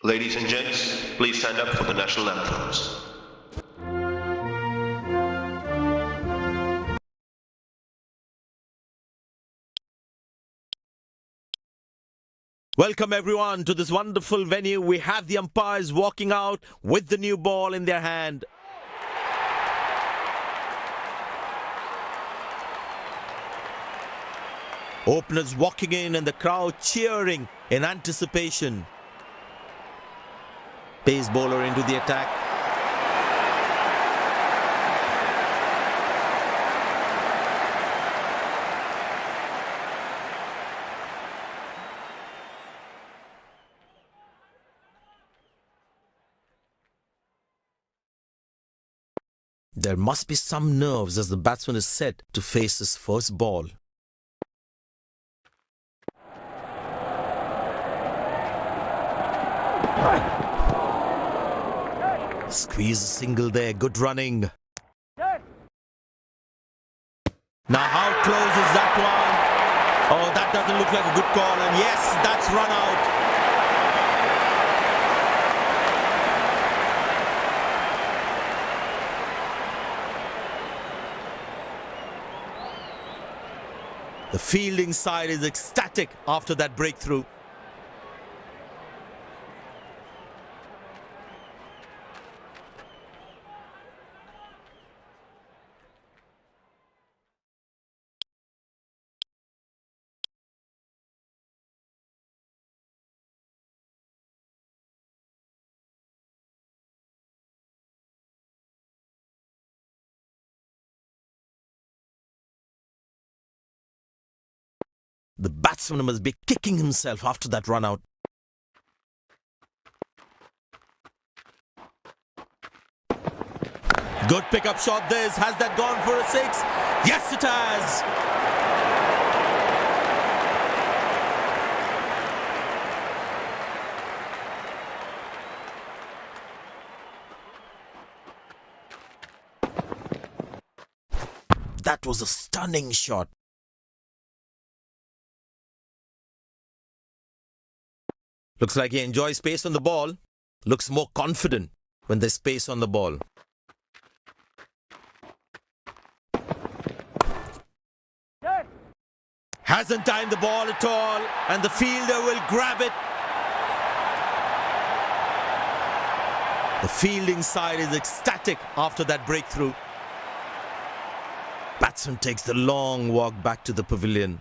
Ladies and gents, please stand up for the national anthems. Welcome everyone to this wonderful venue. We have the umpires walking out with the new ball in their hand. Openers walking in and the crowd cheering in anticipation. Pace bowler into the attack. There must be some nerves as the batsman is set to face his first ball. Squeeze a single there, good running. Now how close is that one? Oh, that doesn't look like a good call, and yes, that's run out. The fielding side is ecstatic after that breakthrough. The batsman must be kicking himself after that run out. Good pickup shot this. Has that gone for a six? Yes, it has. That was a stunning shot. Looks like he enjoys space on the ball. Looks more confident when there's space on the ball. Hasn't timed the ball at all, and the fielder will grab it. The fielding side is ecstatic after that breakthrough. Batsman takes the long walk back to the pavilion.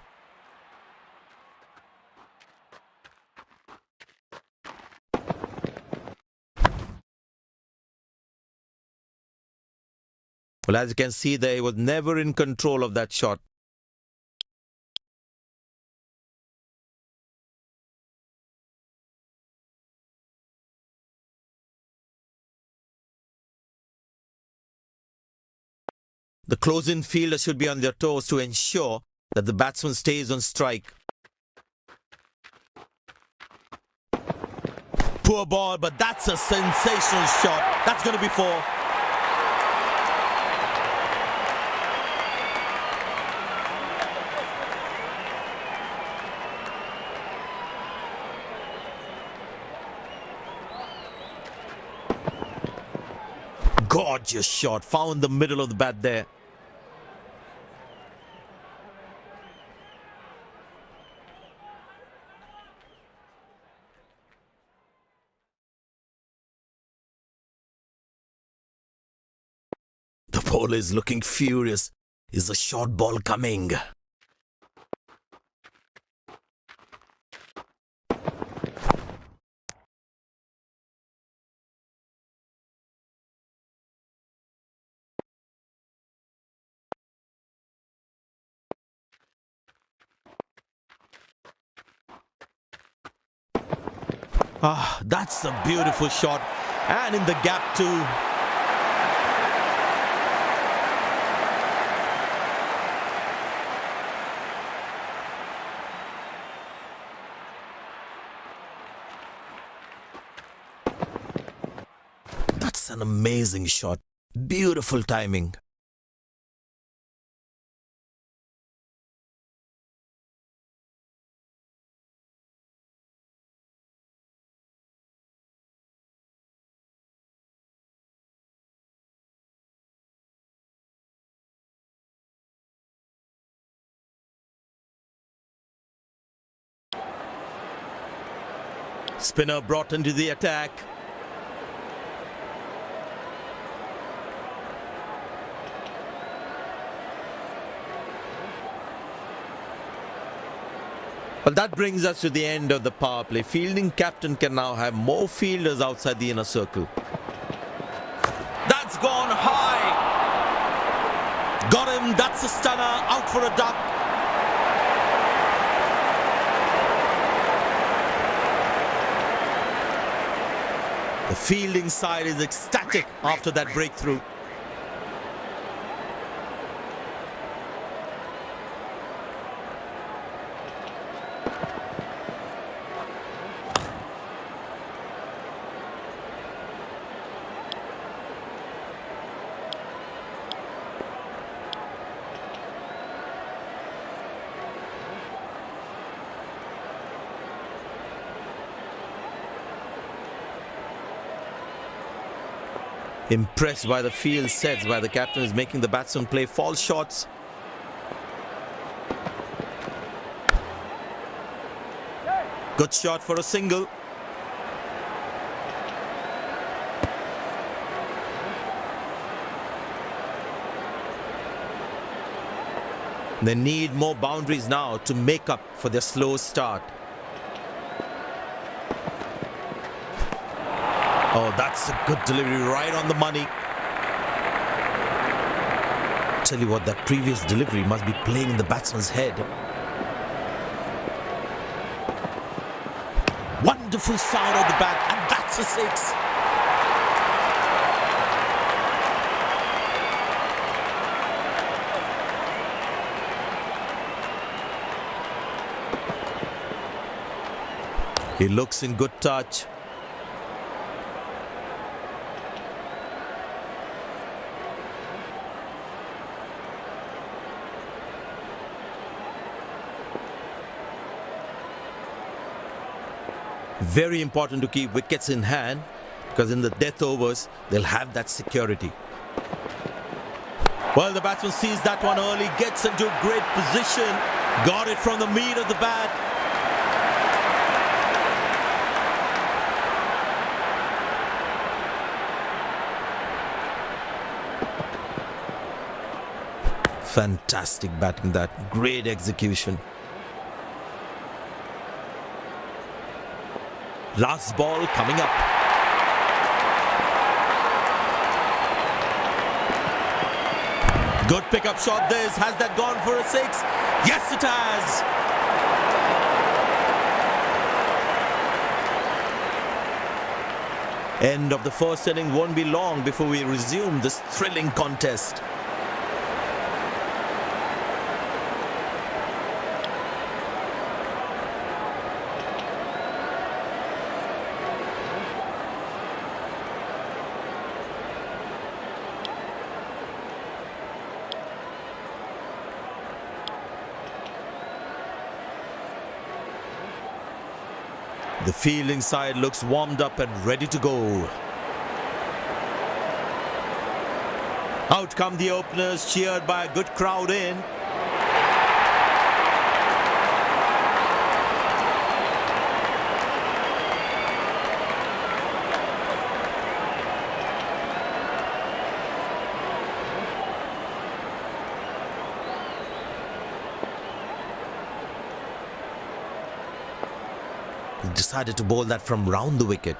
Well, as you can see there, he was never in control of that shot. The close-in fielder should be on their toes to ensure that the batsman stays on strike. Poor ball, but that's a sensational shot. That's going to be four. Gorgeous shot. Found the middle of the bat there. The bowler is looking furious. Is a short ball coming? Ah, that's a beautiful shot. And in the gap too. That's an amazing shot. Beautiful timing. Spinner brought into the attack. Well, that brings us to the end of the power play. Fielding captain can now have more fielders outside the inner circle. That's gone high. Got him. That's a stunner. Out for a duck. The fielding side is ecstatic after that breakthrough. Impressed by the field sets by the captain is making the batsman play false shots. Good shot for a single. They need more boundaries now to make up for their slow start. Oh, that's a good delivery, right on the money. Tell you what, that previous delivery must be playing in the batsman's head. Wonderful sound of the bat, and that's a six. He looks in good touch. Very important to keep wickets in hand, because in the death overs, they'll have that security. Well, the batsman sees that one early, gets into a great position, got it from the meat of the bat. Fantastic batting, that great execution. Last ball coming up. Good pickup shot this. Has that gone for a six? Yes, it has. End of the first inning won't be long before we resume this thrilling contest. The fielding side looks warmed up and ready to go. Out come the openers, cheered by a good crowd in. He decided to bowl that from round the wicket.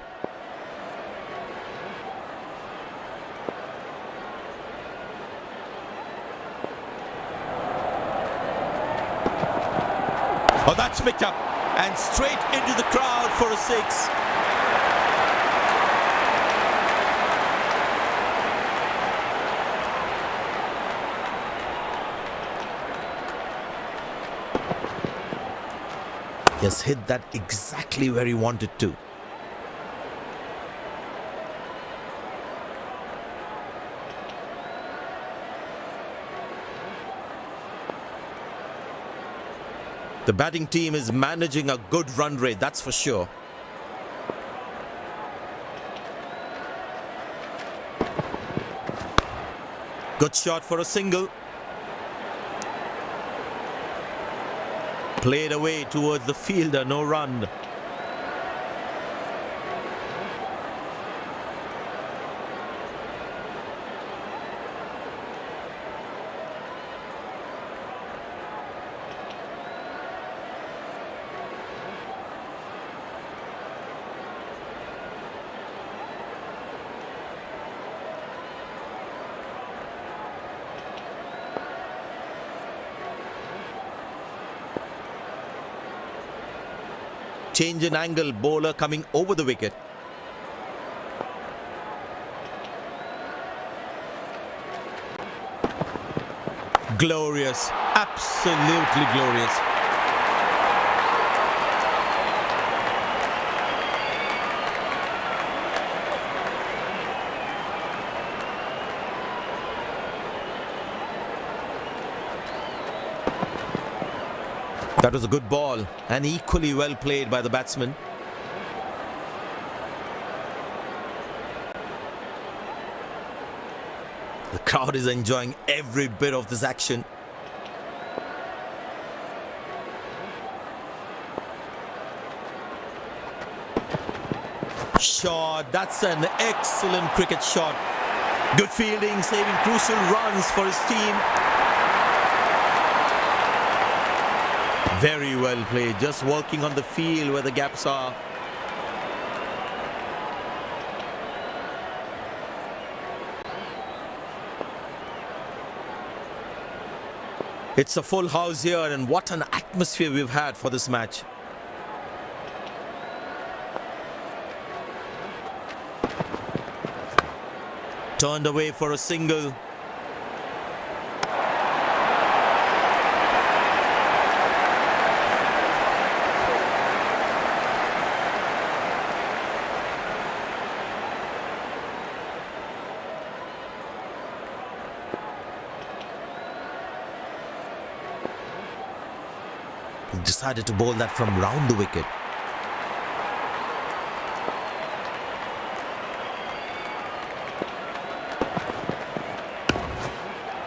Oh, that's picked up and straight into the crowd for a six. He has hit that exactly where he wanted to. The batting team is managing a good run rate, that's for sure. Good shot for a single. Played away towards the fielder, no run. Change in angle, bowler coming over the wicket. Glorious, absolutely glorious. That was a good ball and equally well played by the batsman. The crowd is enjoying every bit of this action. Shot, that's an excellent cricket shot. Good fielding, saving crucial runs for his team. Very well played, just working on the field where the gaps are. It's a full house here, and what an atmosphere we've had for this match. Turned away for a single. He decided to bowl that from round the wicket.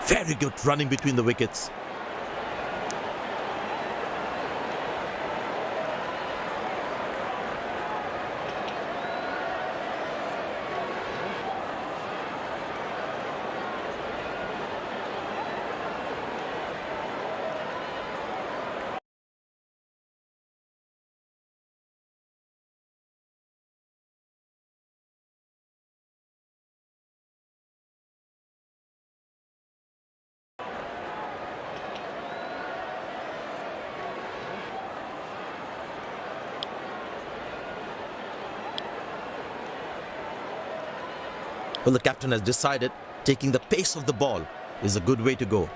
Very good running between the wickets. Well, the captain has decided taking the pace of the ball is a good way to go.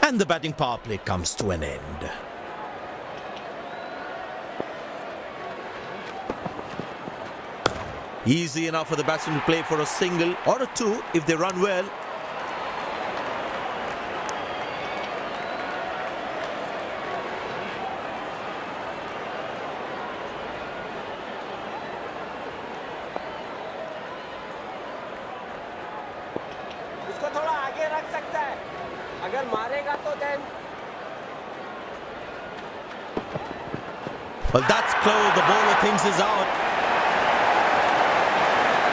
And the batting power play comes to an end. Easy enough for the batsman to play for a single or a two if they run well. उसको थोड़ा आगे रख सकता है अगर मारेगा तो then Well, that's close. The bowler thinks he's out.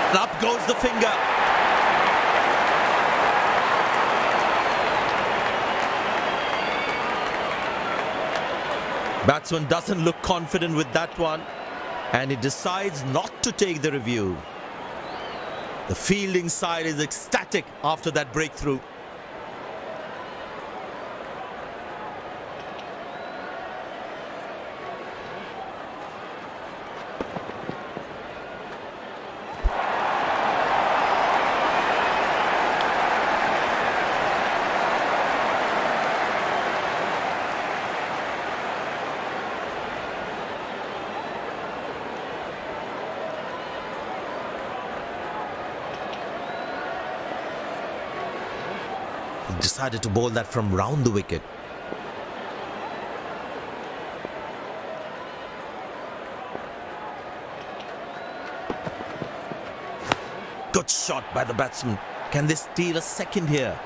And up goes the finger. Batsman doesn't look confident with that one, and he decides not to take the review. The fielding side is ecstatic after that breakthrough. He decided to bowl that from round the wicket. Good shot by the batsman. Can they steal a second here?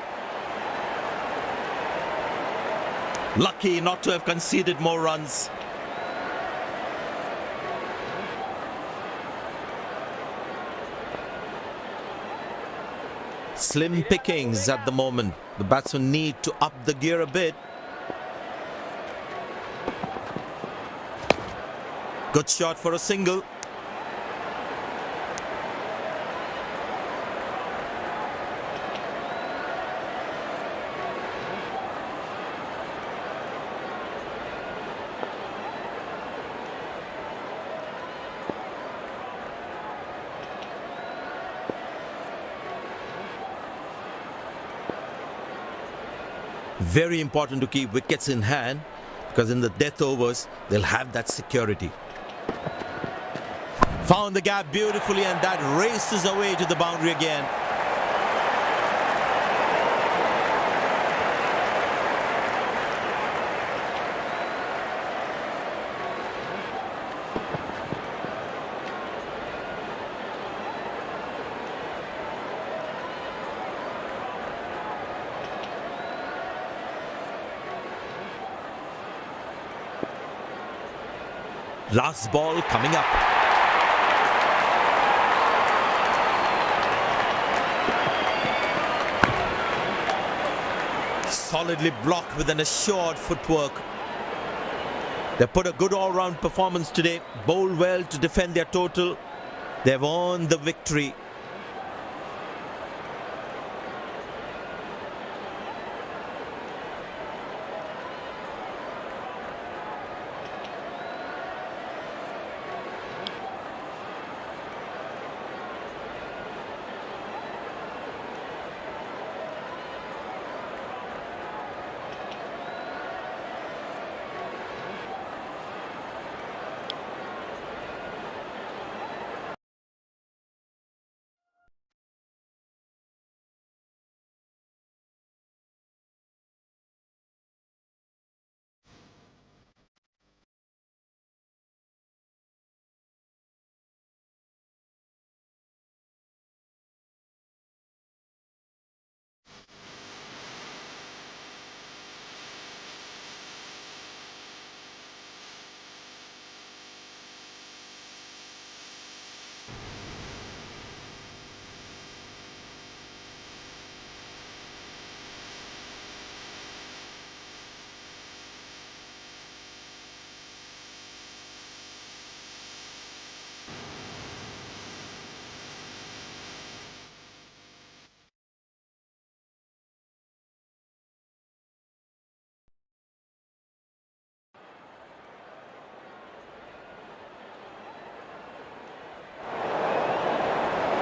Lucky not to have conceded more runs. Slim pickings at the moment. The batsmen need to up the gear a bit. Good shot for a single. Very important to keep wickets in hand because in the death overs, they'll have that security. Found the gap beautifully and that races away to the boundary again. Last ball coming up. Solidly blocked with an assured footwork. They put a good all-round performance today, bowled well to defend their total. They've earned the victory.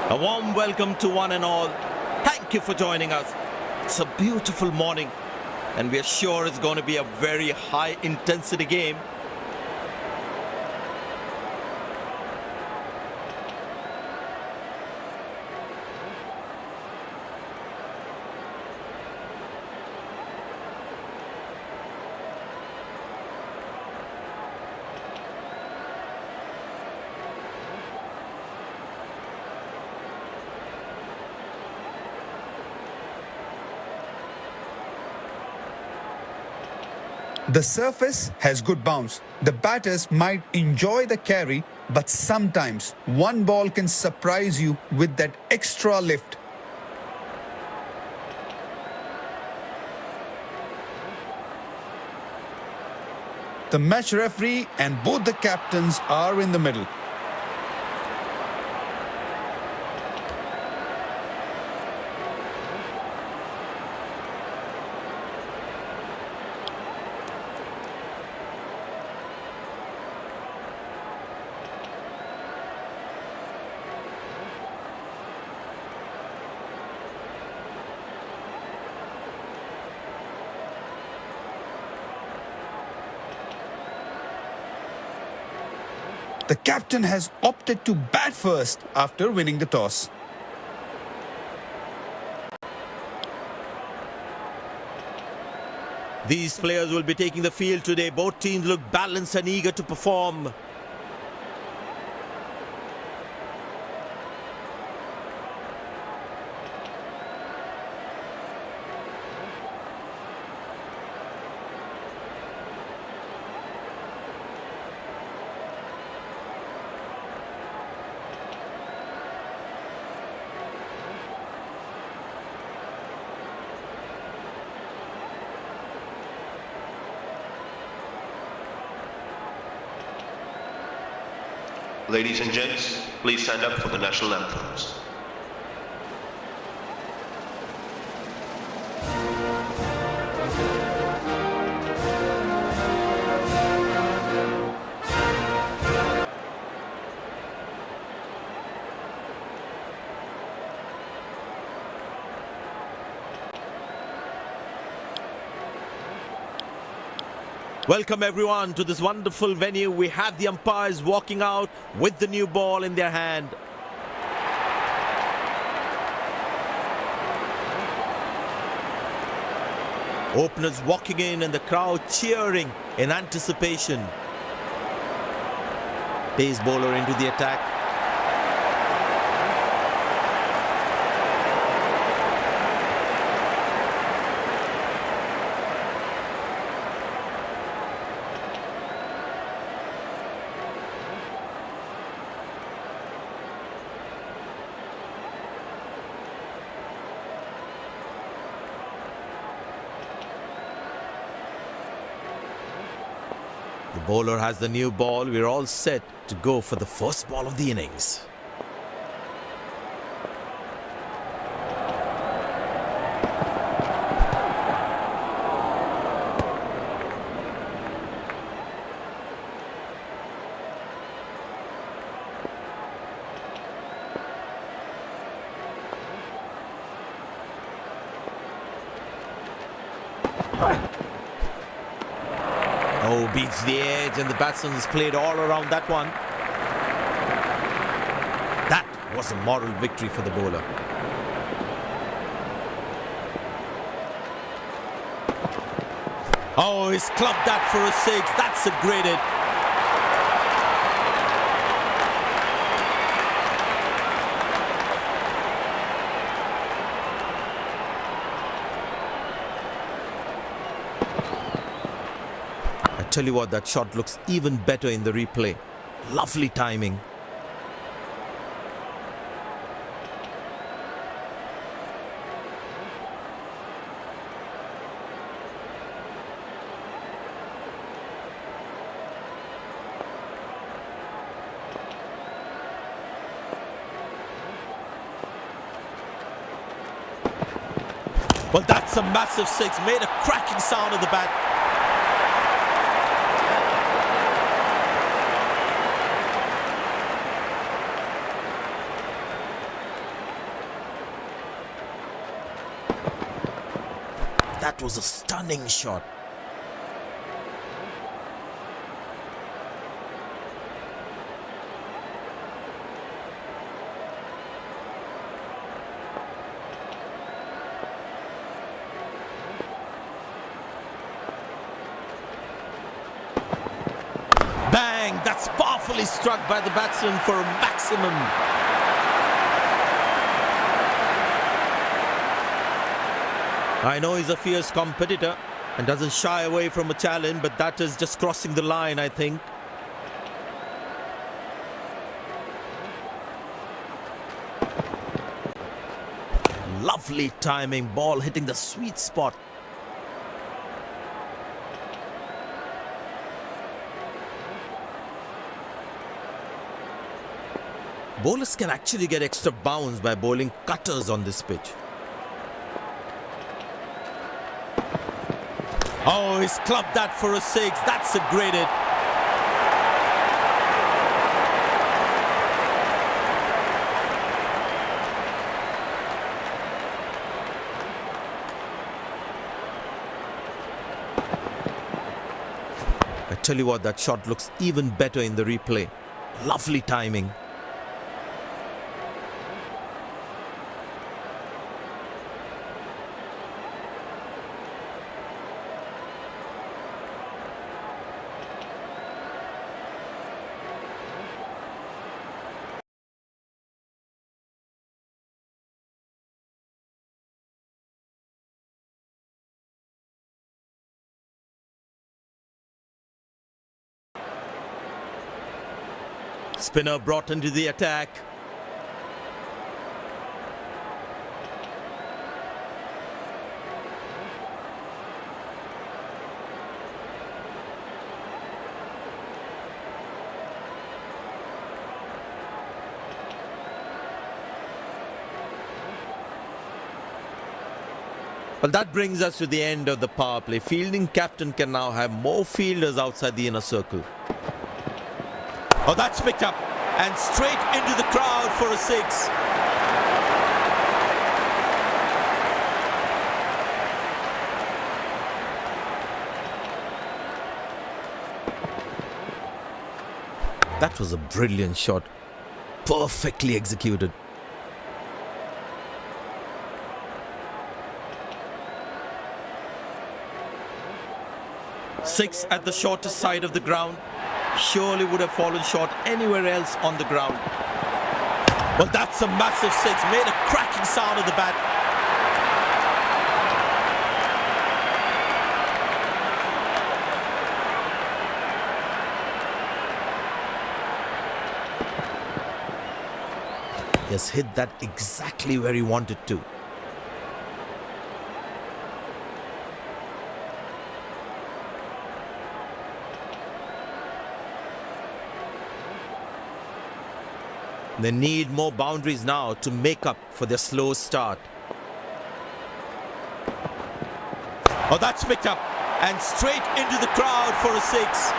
A warm welcome to one and all. Thank you for joining us. It's a beautiful morning and we are sure it's going to be a very high intensity game. The surface has good bounce. The batters might enjoy the carry, but sometimes one ball can surprise you with that extra lift. The match referee and both the captains are in the middle. The captain has opted to bat first after winning the toss. These players will be taking the field today. Both teams look balanced and eager to perform. Ladies and gents, please stand up for the national anthems. Welcome everyone to this wonderful venue. We have the umpires walking out with the new ball in their hand. Openers walking in and the crowd cheering in anticipation. Pace bowler into the attack. The bowler has the new ball. We're all set to go for the first ball of the innings. Oh, beats the edge and the batsman's played all around that one. That was a moral victory for the bowler. Oh, he's clubbed that for a six. That's a great hit. Tell you what, that shot looks even better in the replay. Lovely timing. Well, that's a massive six. Made a cracking sound at the bat. That was a stunning shot. Bang! That's powerfully struck by the batsman for a maximum. I know he's a fierce competitor and doesn't shy away from a challenge, but that is just crossing the line, I think. Lovely timing, ball hitting the sweet spot. Bowlers can actually get extra bounce by bowling cutters on this pitch. Oh, he's clubbed that for a six. That's a great hit. I tell you what, that shot looks even better in the replay. Lovely timing. Spinner brought into the attack. Well, that brings us to the end of the power play. Fielding captain can now have more fielders outside the inner circle. Oh, that's picked up and straight into the crowd for a six. That was a brilliant shot. Perfectly executed. Six at the shortest side of the ground. Surely would have fallen short anywhere else on the ground. Well, that's a massive six. Made a cracking sound of the bat. He has hit that exactly where he wanted to. They need more boundaries now to make up for their slow start. Oh, that's picked up and straight into the crowd for a six.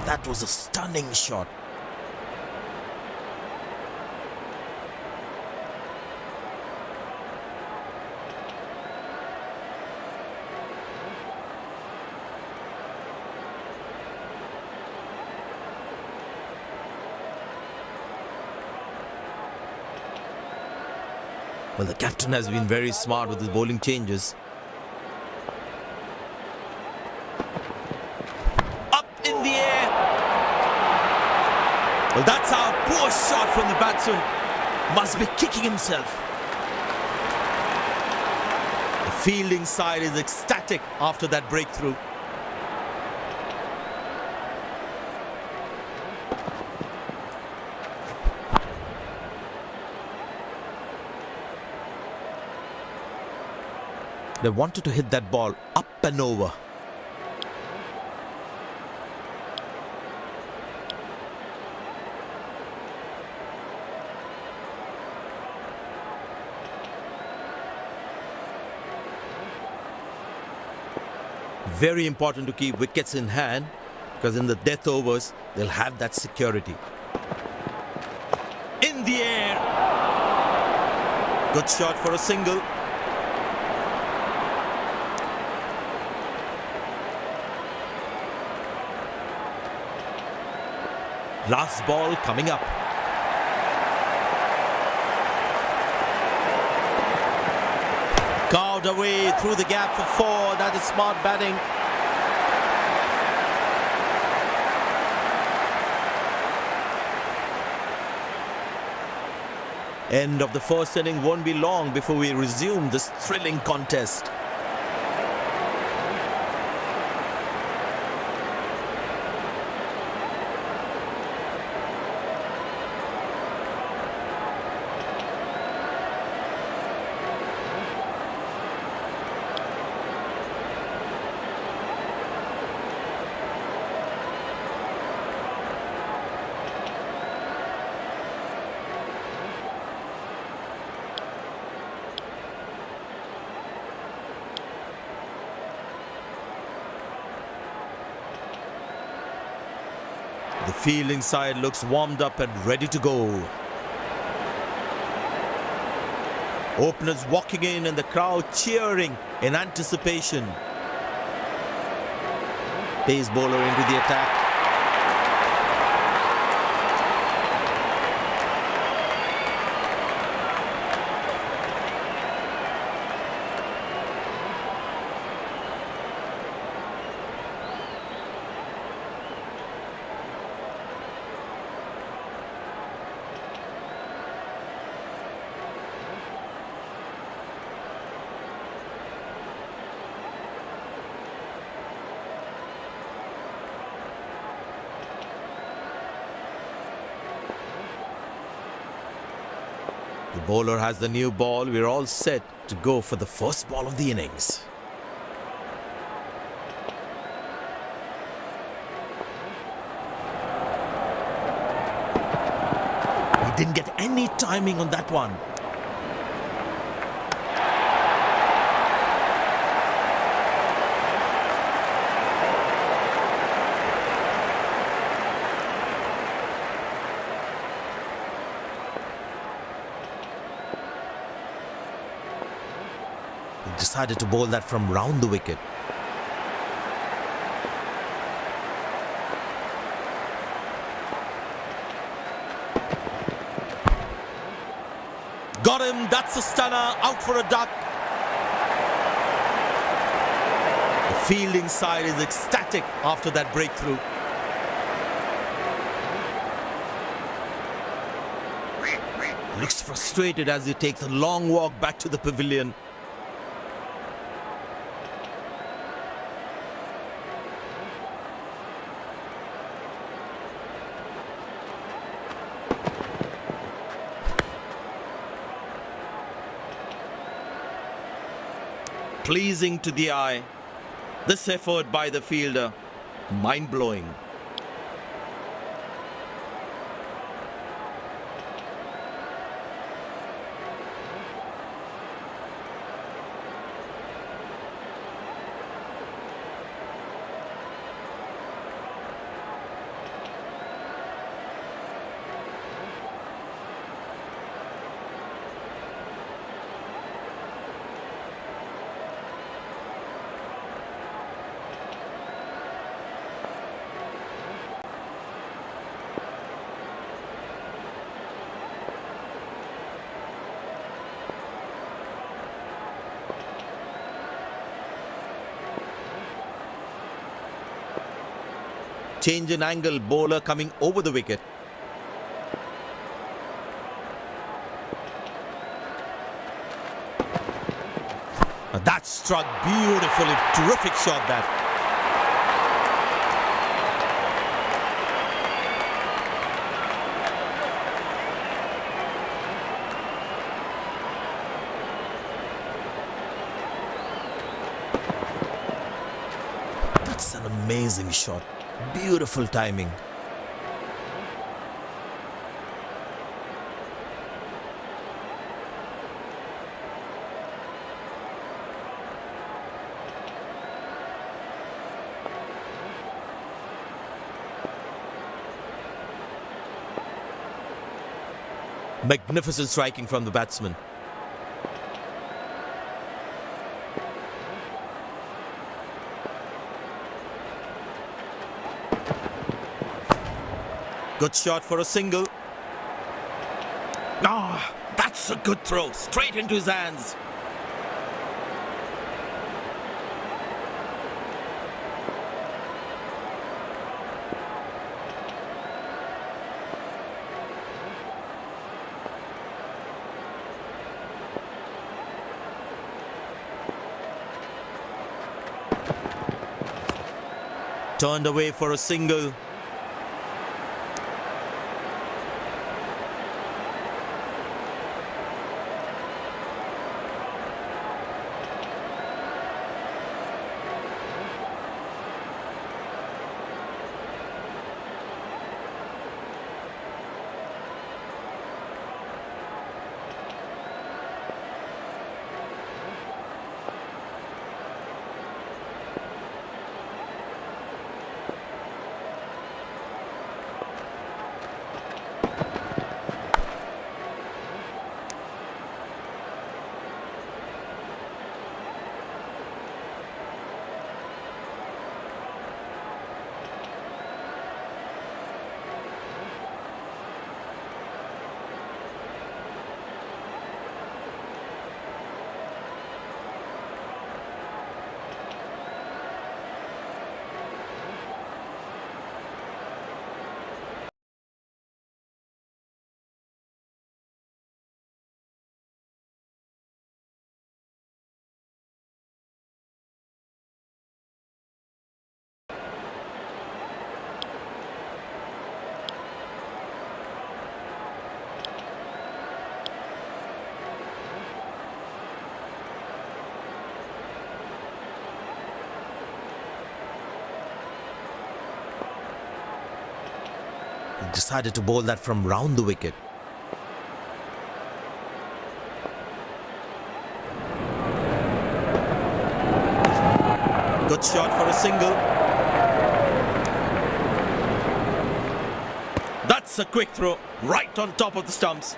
That was a stunning shot. Well, the captain has been very smart with his bowling changes. Up in the air. Well, that's a poor shot from the batsman. Must be kicking himself. The fielding side is ecstatic after that breakthrough. They wanted to hit that ball up and over. Very important to keep wickets in hand, because in the death overs, they'll have that security. In the air. Good shot for a single. Last ball coming up. Carved away through the gap for four. That is smart batting. End of the first inning won't be long before we resume this thrilling contest. The fielding side looks warmed up and ready to go. Openers walking in and the crowd cheering in anticipation. Pace bowler into the attack. The bowler has the new ball. We're all set to go for the first ball of the innings. He didn't get any timing on that one. Decided to bowl that from round the wicket. Got him, that's a stunner, out for a duck. The fielding side is ecstatic after that breakthrough. Looks frustrated as he takes a long walk back to the pavilion. Pleasing to the eye. This effort by the fielder, mind-blowing. Change in angle, bowler coming over the wicket. That struck beautifully, terrific shot that. That's an amazing shot. Beautiful timing. Magnificent striking from the batsman. Good shot for a single. Ah, that's a good throw. Straight into his hands. Turned away for a single. Decided to bowl that from round the wicket. Good shot for a single. That's a quick throw, right on top of the stumps.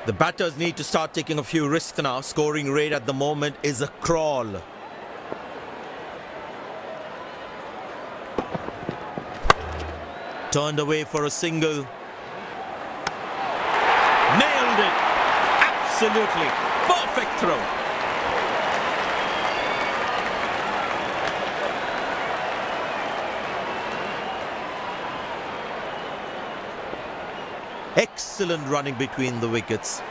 The batters need to start taking a few risks now. Scoring rate at the moment is a crawl. Turned away for a single. Nailed it! Absolutely perfect throw. Excellent running between the wickets.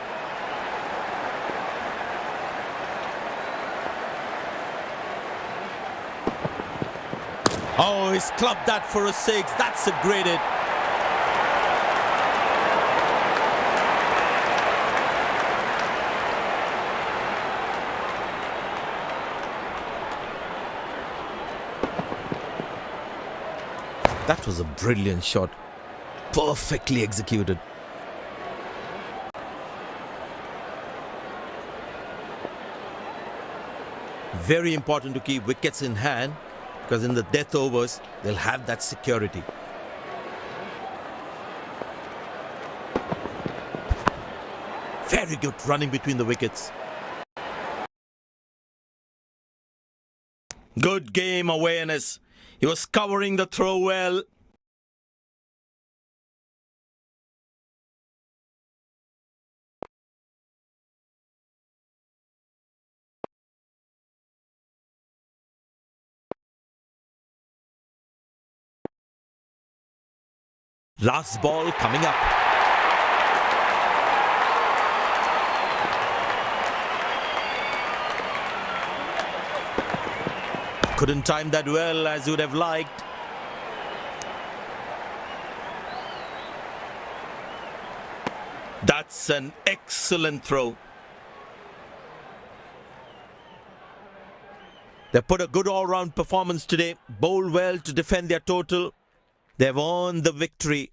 Oh, he's clubbed that for a 6. That's a great hit. That was a brilliant shot. Perfectly executed. Very important to keep wickets in hand, because in the death overs, they'll have that security. Very good running between the wickets. Good game awareness. He was covering the throw well. Last ball coming up. Couldn't time that well as you would have liked. That's an excellent throw. They put a good all-round performance today. Bowled well to defend their total. They've earned the victory.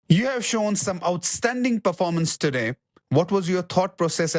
You have shown some outstanding performance today. What was your thought process